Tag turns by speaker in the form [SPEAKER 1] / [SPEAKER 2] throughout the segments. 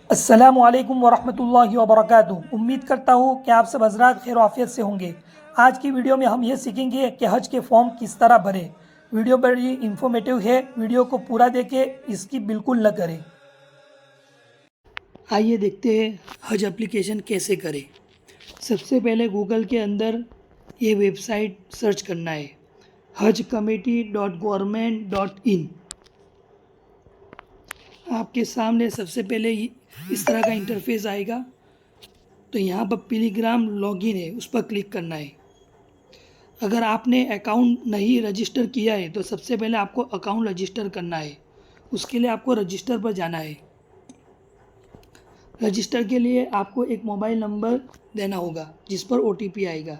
[SPEAKER 1] अस्सलामुअलैकुम वरहमतुल्लाहि वबरकातुहू। उम्मीद करता हूँ कि आप सब हज़रात खैर आफियत से होंगे। आज की वीडियो में हम ये सीखेंगे कि हज के फॉर्म किस तरह भरें। वीडियो बड़ी इंफॉर्मेटिव है, वीडियो को पूरा देखें, स्किप बिल्कुल न करें। आइए देखते हैं हज एप्लीकेशन कैसे करें। सबसे पहले गूगल के अंदर ये वेबसाइट सर्च करना है, hajcommittee.government.in। आपके सामने सबसे पहले इस तरह का इंटरफेस आएगा। तो यहाँ पर पिलीग्राम लॉगिन है, उस पर क्लिक करना है। अगर आपने अकाउंट नहीं रजिस्टर किया है तो सबसे पहले आपको अकाउंट रजिस्टर करना है। उसके लिए आपको रजिस्टर पर जाना है। रजिस्टर के लिए आपको एक मोबाइल नंबर देना होगा जिस पर OTP आएगा।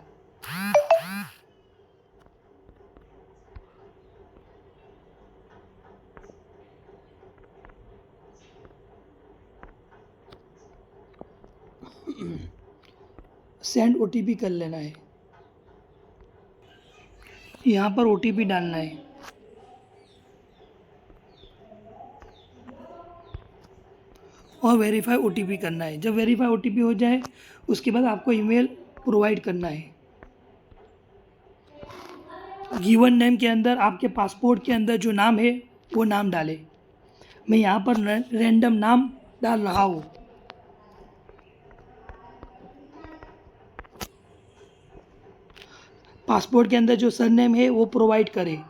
[SPEAKER 1] सेंड OTP कर लेना है। यहाँ पर OTP डालना है। और वेरीफाई OTP करना है। जब वेरीफाई OTP हो जाए उसके बाद आपको ईमेल प्रोवाइड करना है। गिवन नेम के अंदर आपके पासपोर्ट के अंदर जो नाम है वो नाम डालें। मैं यहाँ पर रैंडम नाम डाल रहा हूँ। पासपोर्ट के अंदर जो सरनेम है वो प्रोवाइड करें।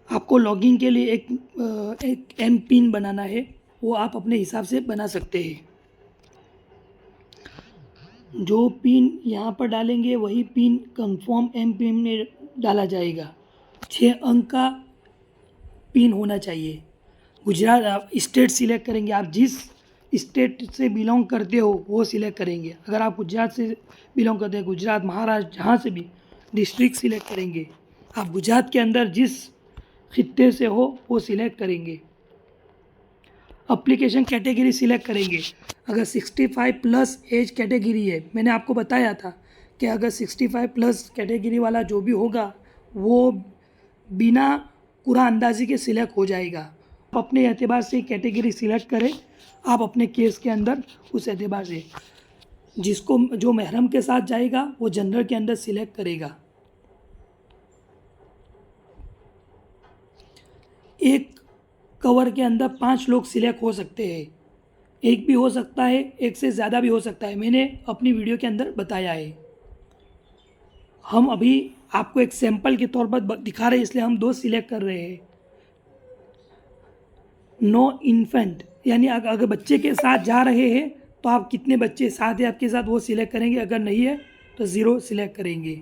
[SPEAKER 1] आपको लॉगिन के लिए एक एम पिन बनाना है, वो आप अपने हिसाब से बना सकते हैं। जो पिन यहाँ पर डालेंगे वही पिन कंफर्म एम पिन में डाला जाएगा। 6 अंक का पिन होना चाहिए। गुजरात आप स्टेट सिलेक्ट करेंगे, आप जिस स्टेट से बिलोंग करते हो वो सिलेक्ट करेंगे। अगर आप गुजरात से बिलोंग करते हैं, गुजरात, महाराष्ट्र, जहाँ से भी डिस्ट्रिक्ट सिलेक्ट करेंगे। आप गुजरात के अंदर जिस खित्ते से हो वो सिलेक्ट करेंगे। एप्लीकेशन कैटेगरी सिलेक्ट करेंगे। अगर 65 प्लस एज कैटेगरी है, मैंने आपको बताया था कि अगर 65 प्लस कैटेगरी वाला जो भी होगा वो बिना कुरान अंदाजी के सिलेक्ट हो जाएगा। आप अपने एतबार से कैटेगरी सिलेक्ट करें। आप अपने केस के अंदर उस एतबार से जिसको जो महरम के साथ जाएगा वो जनरल के अंदर सिलेक्ट करेगा। एक कवर के अंदर 5 लोग सिलेक्ट हो सकते हैं। एक भी हो सकता है, एक से ज़्यादा भी हो सकता है। मैंने अपनी वीडियो के अंदर बताया है। हम अभी आपको एक सैंपल के तौर पर दिखा रहे हैं, इसलिए हम 2 सिलेक्ट कर रहे हैं। नो इन्फेंट यानी अगर बच्चे के साथ जा रहे हैं तो आप कितने बच्चे साथ हैं आपके साथ वो सिलेक्ट करेंगे। अगर नहीं है तो 0 सिलेक्ट करेंगे।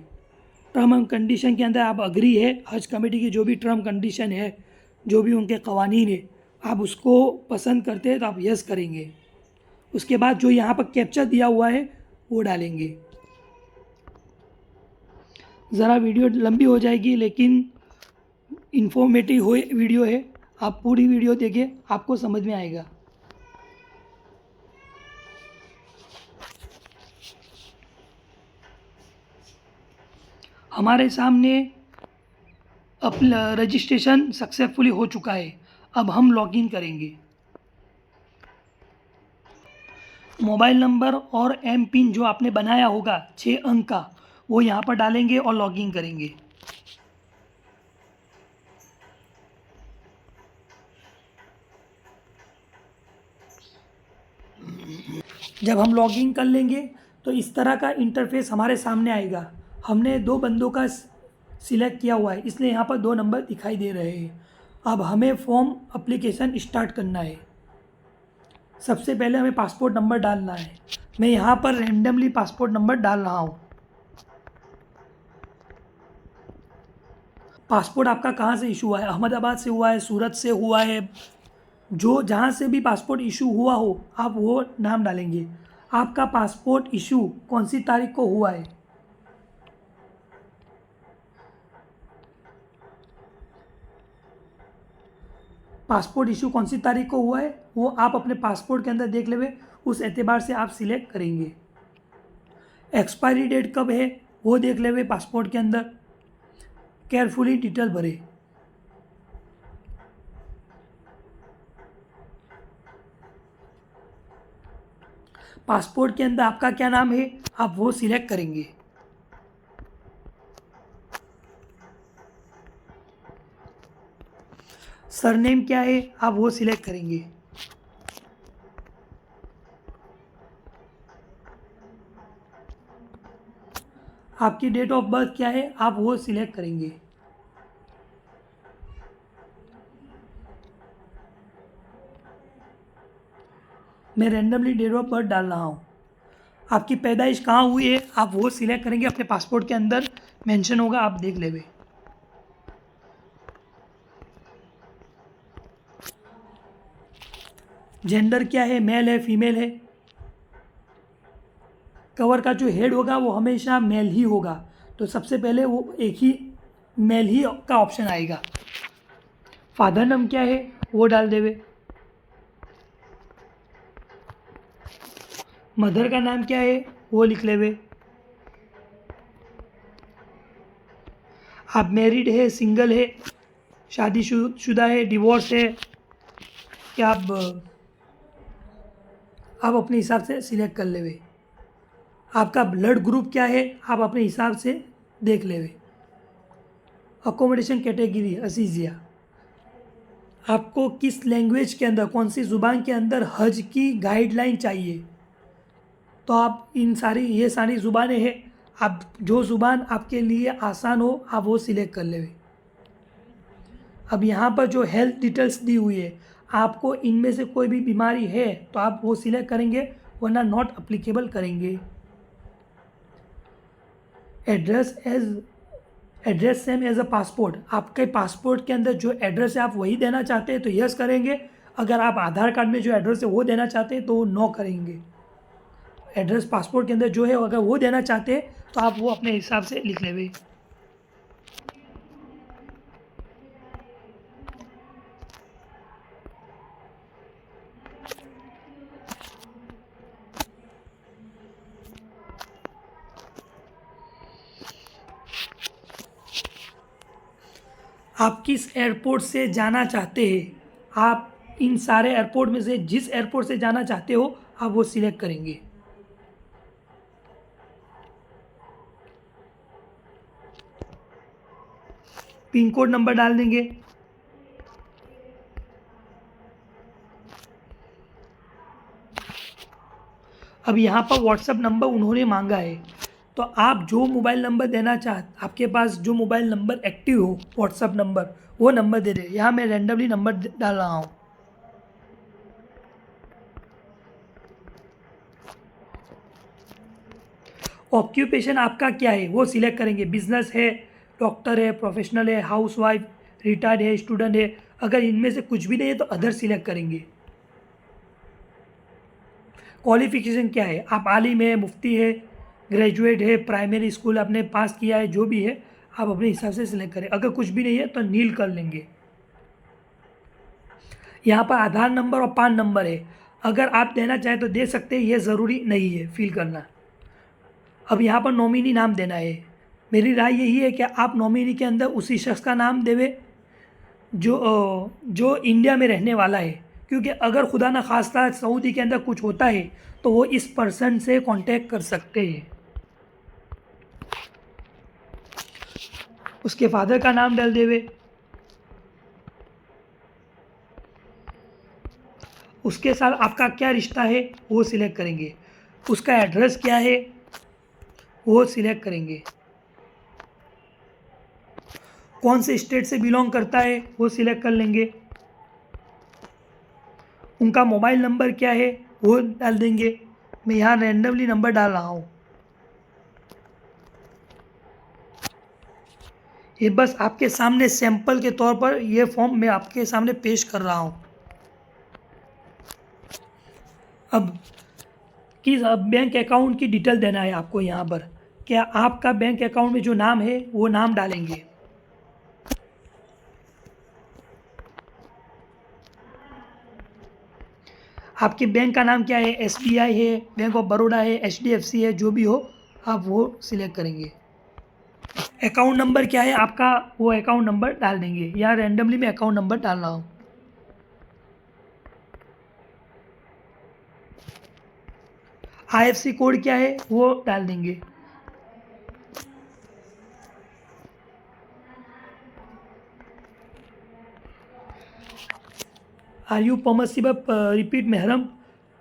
[SPEAKER 1] टर्म एंड कंडीशन के अंदर आप अग्री है, हज कमेटी की जो भी टर्म कंडीशन है, जो भी उनके कवानीन है, आप उसको पसंद करते हैं तो आप यस करेंगे। उसके बाद जो यहाँ पर कैप्चर दिया हुआ है वो डालेंगे। ज़रा वीडियो लंबी हो जाएगी लेकिन इन्फॉर्मेटिव हो वीडियो है। आप पूरी वीडियो देखिए, आपको समझ में आएगा। हमारे सामने अब रजिस्ट्रेशन सक्सेसफुली हो चुका है। अब हम लॉगिन करेंगे। मोबाइल नंबर और एम पिन जो आपने बनाया होगा 6 अंक का, वो यहाँ पर डालेंगे और लॉगिन करेंगे। जब हम लॉगिन कर लेंगे तो इस तरह का इंटरफेस हमारे सामने आएगा। हमने 2 बंदों का सिलेक्ट किया हुआ है, इसलिए यहाँ पर 2 नंबर दिखाई दे रहे हैं। अब हमें फॉर्म एप्लीकेशन स्टार्ट करना है। सबसे पहले हमें पासपोर्ट नंबर डालना है। मैं यहाँ पर रैंडमली पासपोर्ट नंबर डाल रहा हूँ। पासपोर्ट आपका कहाँ से इशू हुआ है? अहमदाबाद से हुआ है, सूरत से हुआ है? जो जहाँ से भी पासपोर्ट इशू हुआ हो आप वो नाम डालेंगे। आपका पासपोर्ट इशू कौन सी तारीख को हुआ है? पासपोर्ट इशू कौन सी तारीख को हुआ है वो आप अपने पासपोर्ट के अंदर देख लेंगे। उस एतबार से आप सिलेक्ट करेंगे। एक्सपायरी डेट कब है वो देख लेवे पासपोर्ट के अंदर, केयरफुली डिटेल भरे। पासपोर्ट के अंदर आपका क्या नाम है आप वो सिलेक्ट करेंगे। सरनेम क्या है आप वो सिलेक्ट करेंगे। आपकी डेट ऑफ बर्थ क्या है आप वो सिलेक्ट करेंगे। मैं रैंडमली डेट ऑफ बर्थ डाल रहा हूँ। आपकी पैदाइश कहाँ हुई है आप वो सिलेक्ट करेंगे, अपने पासपोर्ट के अंदर मेंशन होगा, आप देख लेंगे। जेंडर क्या है, मेल है फीमेल है। कवर का जो हेड होगा वो हमेशा मेल ही होगा, तो सबसे पहले वो एक ही मेल ही का ऑप्शन आएगा। फादर नेम क्या है वो डाल देवे। मदर का नाम क्या है वो लिख लेवे। आप मैरिड है, सिंगल है, शादीशुदा है, डिवोर्स है, क्या आप अपने हिसाब से सिलेक्ट कर लेवे। आपका ब्लड ग्रुप क्या है आप अपने हिसाब से देख लेवे। अकोमोडेशन कैटेगरी असीजिया। आपको किस लैंग्वेज के अंदर, कौन सी ज़ुबान के अंदर हज की गाइडलाइन चाहिए, तो आप ये सारी ज़ुबानें हैं, आप जो ज़ुबान आपके लिए आसान हो आप वो सिलेक्ट कर लेवे। अब यहाँ पर जो हेल्थ डिटेल्स दी हुई है, आपको इनमें से कोई भी बीमारी है तो आप वो सिलेक्ट करेंगे, वरना नॉट अप्लीकेबल करेंगे। Address same as a passport. आपके पासपोर्ट के अंदर जो एड्रेस है आप वही देना चाहते हैं तो यस करेंगे। अगर आप आधार कार्ड में जो एड्रेस है वो देना चाहते हैं तो नो करेंगे। एड्रेस पासपोर्ट के अंदर जो है अगर वो देना चाहते हैं तो आप वो अपने हिसाब से लिख लेंगे। आप किस एयरपोर्ट से जाना चाहते हैं, आप इन सारे एयरपोर्ट में से जिस एयरपोर्ट से जाना चाहते हो आप वो सिलेक्ट करेंगे। पिन कोड नंबर डाल देंगे। अब यहाँ पर व्हाट्सएप नंबर उन्होंने मांगा है, तो आप जो मोबाइल नंबर देना आपके पास जो मोबाइल नंबर एक्टिव हो व्हाट्सएप नंबर वो नंबर दे दे। यहाँ मैं रैंडमली नंबर डाल रहा हूँ। ऑक्यूपेशन आपका क्या है वो सिलेक्ट करेंगे। बिजनेस है, डॉक्टर है, प्रोफेशनल है, हाउसवाइफ, रिटायर्ड है, स्टूडेंट है। अगर इनमें से कुछ भी नहीं है तो अदर सिलेक्ट करेंगे। क्वालिफिकेशन क्या है, आप आलिम है, मुफ्ती है, ग्रेजुएट है, प्राइमरी स्कूल आपने पास किया है, जो भी है आप अपने हिसाब से सिलेक्ट करें। अगर कुछ भी नहीं है तो नील कर लेंगे। यहाँ पर आधार नंबर और पान नंबर है, अगर आप देना चाहें तो दे सकते हैं, ये ज़रूरी नहीं है फिल करना। अब यहाँ पर नॉमिनी नाम देना है। मेरी राय यही है कि आप नॉमिनी के अंदर उसी शख्स का नाम देवे जो इंडिया में रहने वाला है, क्योंकि अगर खुदा न खास्ता सऊदी के अंदर कुछ होता है तो वो इस पर्सन से कांटेक्ट कर सकते हैं। उसके फादर का नाम डाल देवे। उसके साथ आपका क्या रिश्ता है वो सिलेक्ट करेंगे। उसका एड्रेस क्या है वो सिलेक्ट करेंगे। कौन से स्टेट से बिलोंग करता है वो सिलेक्ट कर लेंगे। उनका मोबाइल नंबर क्या है वो डाल देंगे। मैं यहाँ रैंडमली नंबर डाल रहा हूँ। ये बस आपके सामने सैंपल के तौर पर ये फॉर्म मैं आपके सामने पेश कर रहा हूँ। अब किस बैंक अकाउंट की डिटेल देना है आपको यहाँ पर। क्या आपका बैंक अकाउंट में जो नाम है वो नाम डालेंगे। आपके बैंक का नाम क्या है, SBI है, बैंक ऑफ बड़ौदा है, HDFC है, जो भी हो आप वो सिलेक्ट करेंगे। अकाउंट नंबर क्या है आपका, वो अकाउंट नंबर डाल देंगे। या रैंडमली मैं अकाउंट नंबर डाल रहा हूँ। IFSC कोड क्या है वो डाल देंगे। आर यू पॉसिबल रिपीट महरम,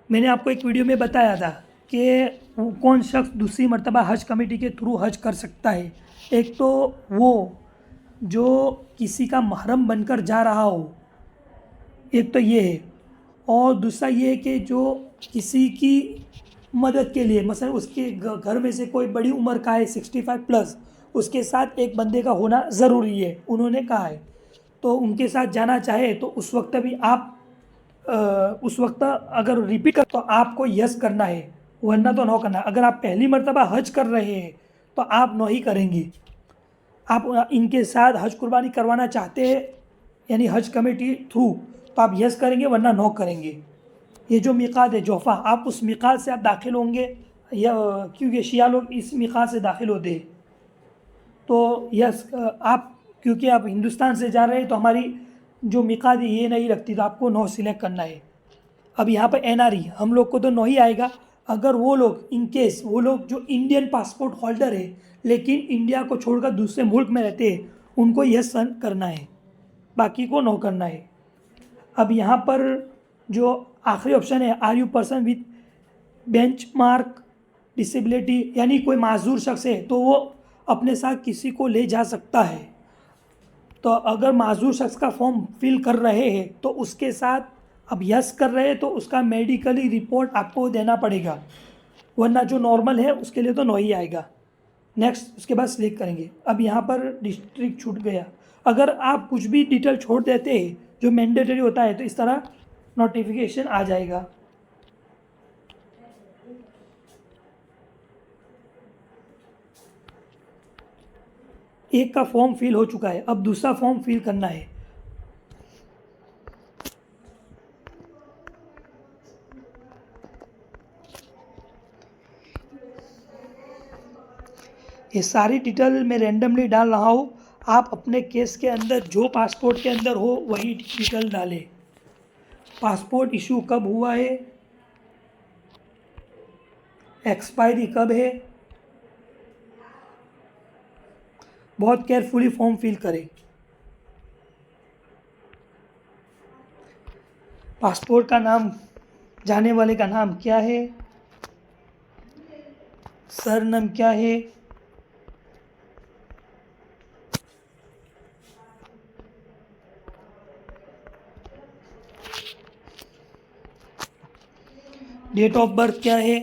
[SPEAKER 1] मैंने आपको एक वीडियो में बताया था कि कौन शख्स दूसरी मर्तबा हज कमेटी के थ्रू हज कर सकता है। एक तो वो जो किसी का महरम बनकर जा रहा हो, एक तो ये है, और दूसरा ये है कि जो किसी की मदद के लिए, मसलन उसके घर में से कोई बड़ी उम्र का है 65+, उसके साथ एक बंदे का होना ज़रूरी है उन्होंने कहा है। तो उनके साथ जाना चाहे तो उस वक्त भी आप उस वक्त अगर रिपीट कर तो आपको यस करना है, वरना तो नो करना है। अगर आप पहली मर्तबा हज कर रहे हैं तो आप नो ही करेंगे। आप इनके साथ हज कुर्बानी करवाना चाहते हैं यानी हज कमेटी थ्रू, तो आप यस करेंगे वरना नो करेंगे। ये जो मिकात है जोफ़ा, आप उस मिकात से आप दाखिल होंगे, या क्योंकि शिया लोग इस मिकात से दाखिल होते हैं। तो यस आप, क्योंकि आप हिंदुस्तान से जा रहे हैं तो हमारी जो मिकात है ये नहीं लगती, तो आपको नो सिलेक्ट करना है। अब यहाँ पर NRE हम लोग को तो नो ही आएगा। अगर वो लोग इन केस वो लोग जो इंडियन पासपोर्ट होल्डर है लेकिन इंडिया को छोड़कर दूसरे मुल्क में रहते हैं, उनको यस करना है, बाकी को नो करना है। अब यहाँ पर जो आखिरी ऑप्शन है, are you person with benchmark disability, यानी कोई माजूर शख्स है तो वो अपने साथ किसी को ले जा सकता है। तो अगर माजूर शख्स का फॉर्म फिल कर रहे हैं तो उसके साथ अब यस कर रहे हैं तो उसका मेडिकली रिपोर्ट आपको देना पड़ेगा, वरना जो नॉर्मल है उसके लिए तो नो ही आएगा। नेक्स्ट, उसके बाद सिलेक्ट करेंगे। अब यहाँ पर डिस्ट्रिक्ट छूट गया। अगर आप कुछ भी डिटेल छोड़ देते हैं जो मैंडेटरी होता है तो इस तरह नोटिफिकेशन आ जाएगा। एक का फॉर्म फिल हो चुका है, अब दूसरा फॉर्म फिल करना है। ये सारी डिटेल मैं रैंडमली डाल रहा हूँ। आप अपने केस के अंदर जो पासपोर्ट के अंदर हो वही डिटेल डालें। पासपोर्ट इशू कब हुआ है, एक्सपायरी कब है, बहुत केयरफुली फॉर्म फिल करें। पासपोर्ट का नाम, जाने वाले का नाम क्या है, सरनेम क्या है, डेट ऑफ बर्थ क्या है,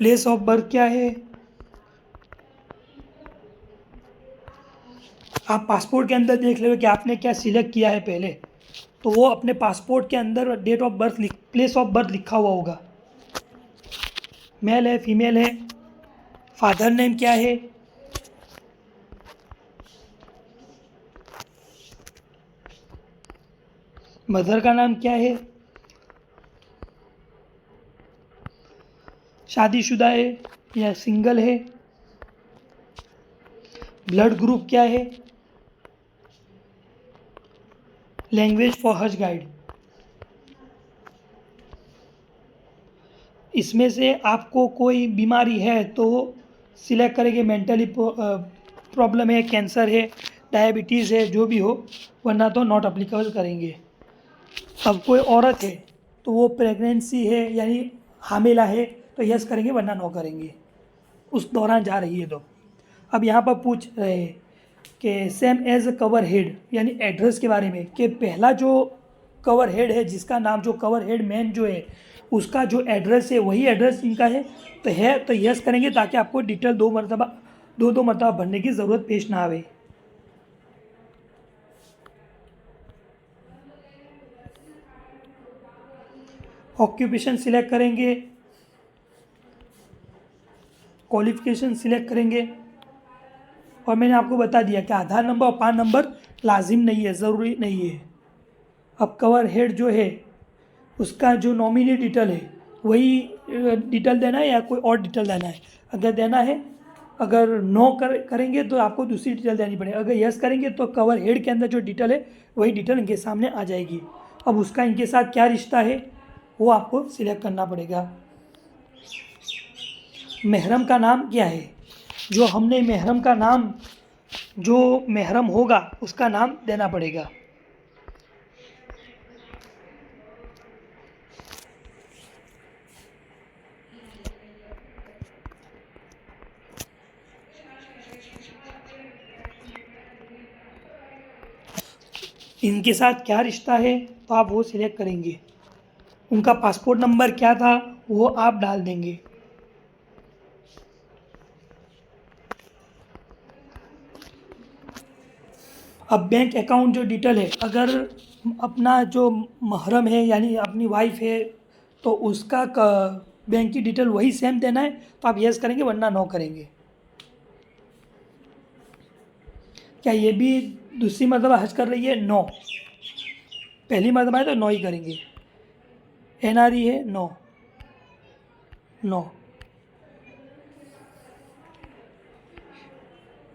[SPEAKER 1] प्लेस ऑफ बर्थ क्या है। आप पासपोर्ट के अंदर देख लो कि आपने क्या सिलेक्ट किया है पहले, तो वो अपने पासपोर्ट के अंदर date of birth place of birth लिखा हुआ होगा। मेल है, फीमेल है, फादर नेम क्या है, मदर का नाम क्या है, शादीशुदा है या सिंगल है, ब्लड ग्रुप क्या है, लैंग्वेज फॉर हज गाइड। इसमें से आपको कोई बीमारी है तो सिलेक्ट करेंगे, मेंटली प्रॉब्लम है, कैंसर है, डायबिटीज़ है, जो भी हो, वरना तो नॉट अप्लीकेबल करेंगे। अब कोई औरत है तो वो प्रेगनेंसी है यानी हामिला है तो यस करेंगे वरना नो करेंगे, उस दौरान जा रही है तो। अब यहाँ पर पूछ रहे हैं कि सेम एज कवर हेड यानी एड्रेस के बारे में, कि पहला जो कवर हेड है जिसका नाम, जो कवर हेड मैन जो है उसका जो एड्रेस है वही एड्रेस इनका है तो यस करेंगे, ताकि आपको डिटेल दो मरतबा भरने की ज़रूरत पेश ना आवे। ऑक्यूपेशन सिलेक्ट करेंगे, क्वालिफ़िकेशन सिलेक्ट करेंगे। और मैंने आपको बता दिया कि आधार नंबर और पान नंबर लाजिम नहीं है, ज़रूरी नहीं है। अब कवर हेड जो है उसका जो नॉमिनी डिटेल है वही डिटेल देना है या कोई और डिटेल देना है? अगर देना है, अगर नो करेंगे तो आपको दूसरी डिटेल देनी पड़ेगी। अगर यस करेंगे तो कवर हेड के अंदर जो डिटेल है वही डिटेल इनके सामने आ जाएगी। अब उसका इनके साथ क्या रिश्ता है वो आपको सिलेक्ट करना पड़ेगा। महरम का नाम क्या है? जो हमने महरम का नाम, जो महरम होगा उसका नाम देना पड़ेगा। इनके साथ क्या रिश्ता है तो आप वो सिलेक्ट करेंगे। उनका पासपोर्ट नंबर क्या था वो आप डाल देंगे। अब बैंक अकाउंट जो डिटेल है, अगर अपना जो महरम है यानी अपनी वाइफ है तो उसका बैंक की डिटेल वही सेम देना है तो आप यस करेंगे, वरना नो करेंगे। क्या ये भी दूसरी मरतबा हज कर रही है? नो। पहली मरतबा है तो नो ही करेंगे। NRE है? No no.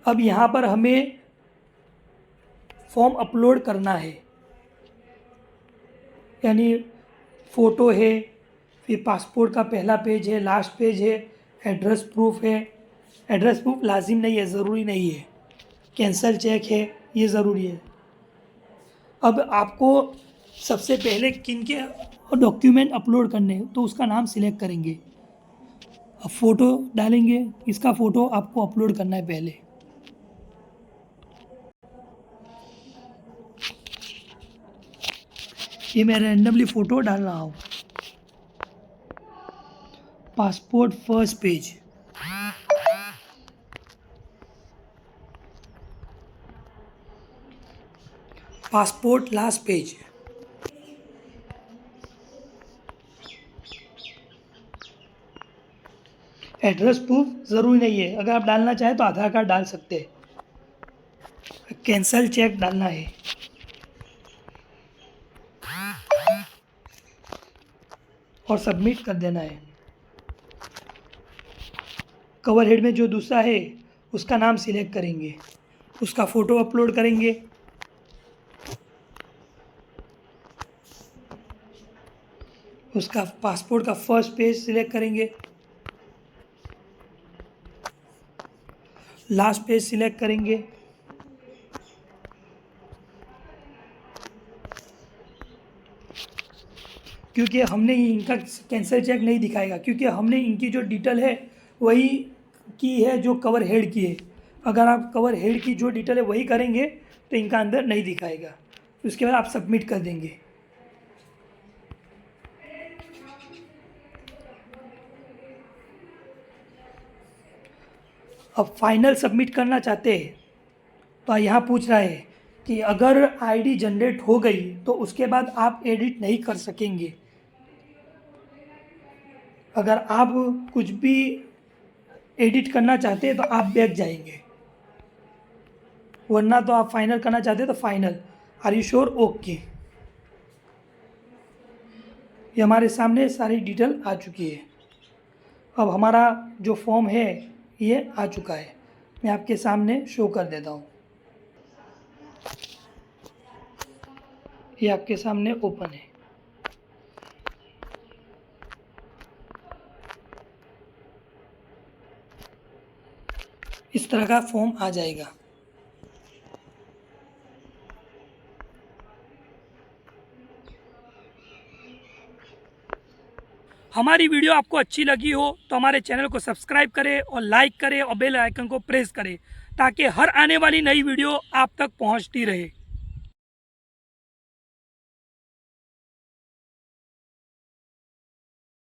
[SPEAKER 1] अब यहाँ पर हमें फॉर्म अपलोड करना है, यानी फ़ोटो है, फिर पासपोर्ट का पहला पेज है, लास्ट पेज है, एड्रेस प्रूफ है। एड्रेस प्रूफ लाजिम नहीं है, ज़रूरी नहीं है। कैंसल चेक है, ये ज़रूरी है। अब आपको सबसे पहले किन के डॉक्यूमेंट अपलोड करने हैं तो उसका नाम सिलेक्ट करेंगे। अब फ़ोटो डालेंगे, इसका फ़ोटो आपको अपलोड करना है पहले। ये मैं रैंडमली फ़ोटो डाल रहा हूँ। Passport first page, passport last page, address proof ज़रूरी नहीं है, अगर आप डालना चाहें तो आधार कार्ड डाल सकते हैं। कैंसल चेक डालना है और सबमिट कर देना है। कवर हेड में जो दूसरा है उसका नाम सिलेक्ट करेंगे, उसका फ़ोटो अपलोड करेंगे। उसका पासपोर्ट का फर्स्ट पेज सिलेक्ट करेंगे, लास्ट पेज सिलेक्ट करेंगे। क्योंकि हमने इनका कैंसल चेक नहीं दिखाएगा, क्योंकि हमने इनकी जो डिटेल है वही की है जो कवर हेड की है। अगर आप कवर हेड की जो डिटेल है वही करेंगे तो इनका अंदर नहीं दिखाएगा। उसके बाद आप सबमिट कर देंगे। अब फाइनल सबमिट करना चाहते हैं तो यहाँ पूछ रहा है कि अगर आईडी जनरेट हो गई तो उसके बाद आप एडिट नहीं कर सकेंगे। अगर आप कुछ भी एडिट करना चाहते हैं तो आप बैक जाएंगे, वरना तो आप फाइनल करना चाहते हैं तो final. Are you sure? Okay. ये हमारे सामने सारी डिटेल आ चुकी है। अब हमारा जो फॉर्म है ये आ चुका है, मैं आपके सामने शो कर देता हूँ। ये आपके सामने ओपन है। इस तरह का फॉर्म आ जाएगा। हमारी वीडियो आपको अच्छी लगी हो तो हमारे चैनल को सब्सक्राइब करें और लाइक करें और बेल आइकन को प्रेस करें ताकि हर आने वाली नई वीडियो आप तक पहुंचती रहे।